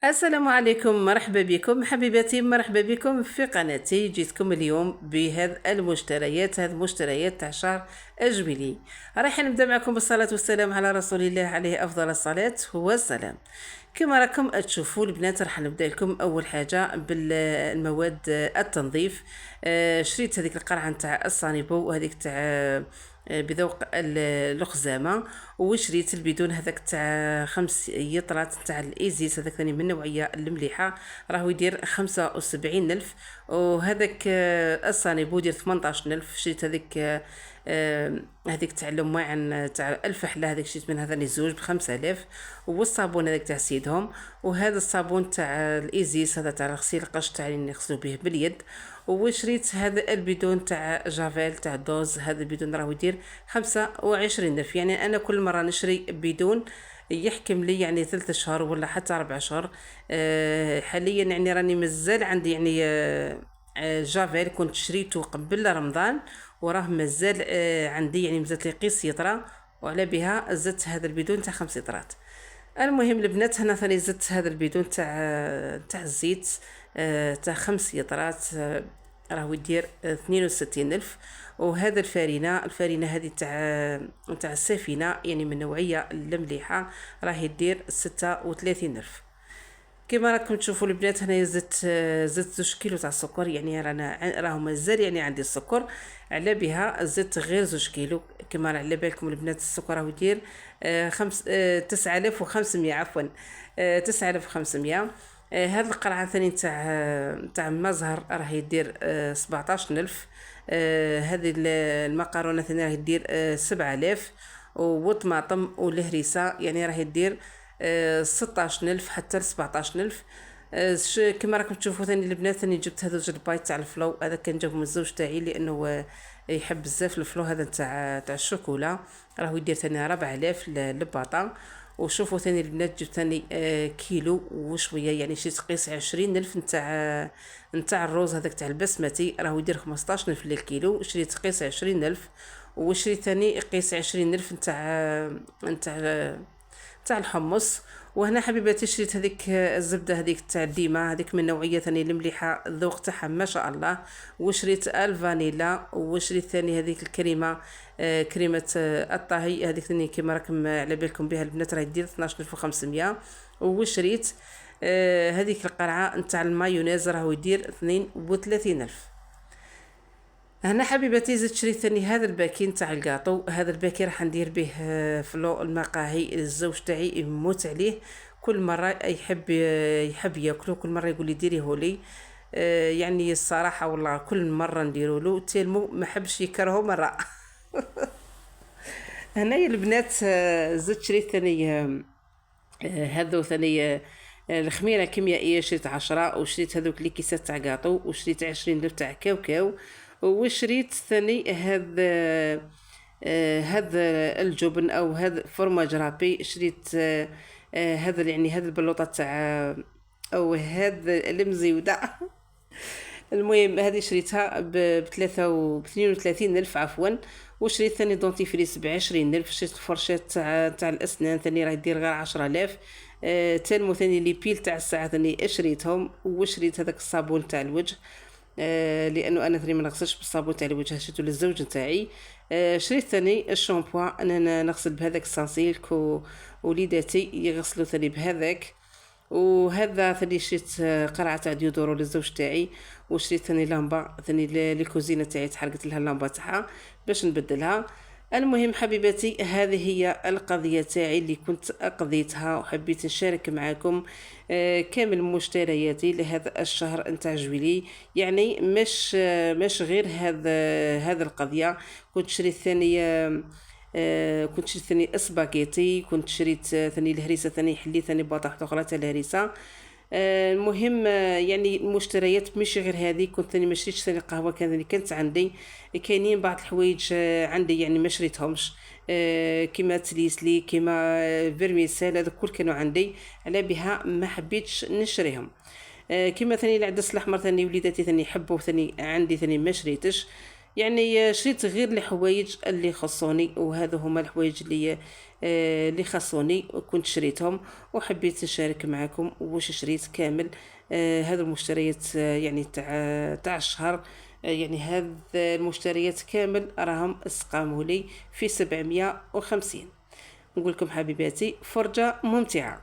السلام عليكم، مرحبا بكم حبيباتي، مرحبا بكم في قناتي. جيتكم اليوم بهذه المشتريات، هذه المشتريات تاع شهر الجويلي. راح نبدا معكم بالصلاه والسلام على رسول الله عليه افضل الصلاه والسلام. كما راكم تشوفوا البنات، راح نبدا لكم اول حاجه بالمواد التنظيف. شريت هذيك القرعه نتاع الصانيبو وهذيك تاع بذوق الخزامه، وشريت البيدون هذاك تاع 5 يطرات تاع الايزيس، هذاك ثاني من النوعيه المليحه، راهو يدير 75,000. وهذاك الصانيبو يدير 18,000. شريت هذيك تاع الماعن تاع الفحله، هذيك شريت منها ثاني زوج ب5000. والصابون هذاك تاع سيدهم، وهذا الصابون تاع الايزيس هذا تاع غسيل القش تاع اللي نغسلو به باليد. وشريت هذا البيدون تاع جافيل تاع دوز، هذا البيدون راهو يدير 25,000. يعني انا كل مره نشري بيدون يحكم لي يعني 3 شهور ولا حتى 4 شهور. حاليا يعني راني مازال عندي يعني جافيل كنت شريته قبل رمضان، وراه مازال عندي، يعني مازالت لي قيس يطرى، وعلى بها زدت هذا البيدون تاع 5 يطرات. المهم البنات، هنا ثاني زدت هذا البيدون تاع الزيت تاع 5 يطرات، راهو يدير 62,000. وهذا الفارينه هذه تاع السفينه، يعني من نوعيه المليحه، راه يدير 36,000. كما راكم تشوفوا البنات، هنا زدت 2 كيلو تاع السكر، يعني راهو مازال يعني عندي السكر، على بها زدت غير 2 كيلو. كما راه على بالكم البنات، السكر راهو يدير 9500، عفوا 9500. هاد القرعه ثاني تاع المزهر راه يدير 17,000. هذه المقارونه ثاني راه يدير 7,000. والطماطم والهريسه يعني راه يدير 16,000 حتى 17,000. كما راكم تشوفوا ثاني البنات، ثاني جبت هذا زوج البايت تاع الفلو، هذا كان جابو من الزوج تاعي لانه يحب بزاف الفلو هذا تاع الشوكولا، راهو يدير ثاني 4,000 للباطا. وشوفوا ثاني البنات، جبت ثاني كيلو وشويه، يعني شريت قيس 20,000 نتاع الروز هذاك تاع البسمتي، راهو يدير 15,000 للكيلو. شريت قيس 20,000. وشريت ثاني قيس 20,000 نتاع الحمص. وهنا حبيباتي شريت هذيك الزبده هذيك تاع ديما، هذيك من نوعيه ثاني المليحه، الذوق تاعها ما شاء الله. وشريت الفانيلا. وشريت ثاني هذيك الكريمه، كريمه الطهي، هذيك ثاني كما راكم على بالكم بها البنات، راه دير 12,500. وشريت هذيك القرعه نتاع المايونيز، راهو يدير 32,000. هنا حبيبتي زدت شريت ثاني هذا الباكين تاع الكاطو، هذا الباكي راح ندير به فلو المقاهي، الزوج تاعي يموت عليه، كل مره يحب ياكلو، كل مره يقول لي ديريه لي. يعني الصراحه والله كل مره نديرو له تيلمو ما حبش يكرهه مره. هنايا البنات زدت شريت ثاني هذو ثاني الخميره كيميائيه، شريت 10. وشريت هذوك لي كيسات تاع كاطو، وشريت 20 درهم تاع كاوكاو. وشريت ثاني هذا الجبن او هذا فرماج رابي، شريت هذا يعني هذا البلوطه تاع او هذا المزيوده. المهم هذه شريتها ب 32 الف عفوا. وشريت ثاني دونتيفريس ب20 الف. شريت الفرشات تاع الاسنان ثاني راه يدير غير 10,000. تالمو ثاني لي بيل تاع الساعه ثاني شريتهم. وشريت هذاك الصابون تاع الوجه، لانه انا ثاني ما نغسلش بالصابون تاع الوجه، شريته للزوج نتاعي. شريت ثاني الشامبو، انا نغسل بهذاك السانسيلك، وليداتي يغسلوا ثاني بهذاك. وهذا ثاني شريت قرعه تاع ديودورو للزوج تاعي. وشريت ثاني لامبا ثاني للكوزينه تاعي، تحرقت لها اللامبا تاعها باش نبدلها. المهم حبيباتي، هذه هي القضيه تاعي اللي كنت قضيتها، وحبيت نشارك معكم كامل مشترياتي لهذا الشهر نتاع جويلي. يعني مش غير هذا القضيه. كنت شريت ثاني كنت شريت ثاني اسباغيتي، كنت شريت ثاني الهريسه، ثاني حليت ثاني بطاطا اخرى تاع الهريسه. المهم يعني المشتريات ماشي غير هذه، كنت ثاني ما شريتش ثاني قهوه، كانت عندي كاينين بعض الحوايج عندي يعني ما شريتهمش، كيما تليسلي، كيما فيرميسيل، هذا كل كانوا عندي، على بها ما حبيتش نشريهم. كيما ثاني العدس الاحمر ثاني وليداتي ثاني يحبوا، ثاني عندي ثاني ما شريتش. يعني شريت غير الحوايج اللي يخصوني، وهذا هما الحوايج اللي خصوني وكنت شريتهم، وحبيت نشارك معكم واش شريت كامل. هذه المشتريات يعني تاع الشهر. يعني هذه المشتريات كامل راهم اسقاموا لي في 750. نقول لكم حبيباتي فرجة ممتعة.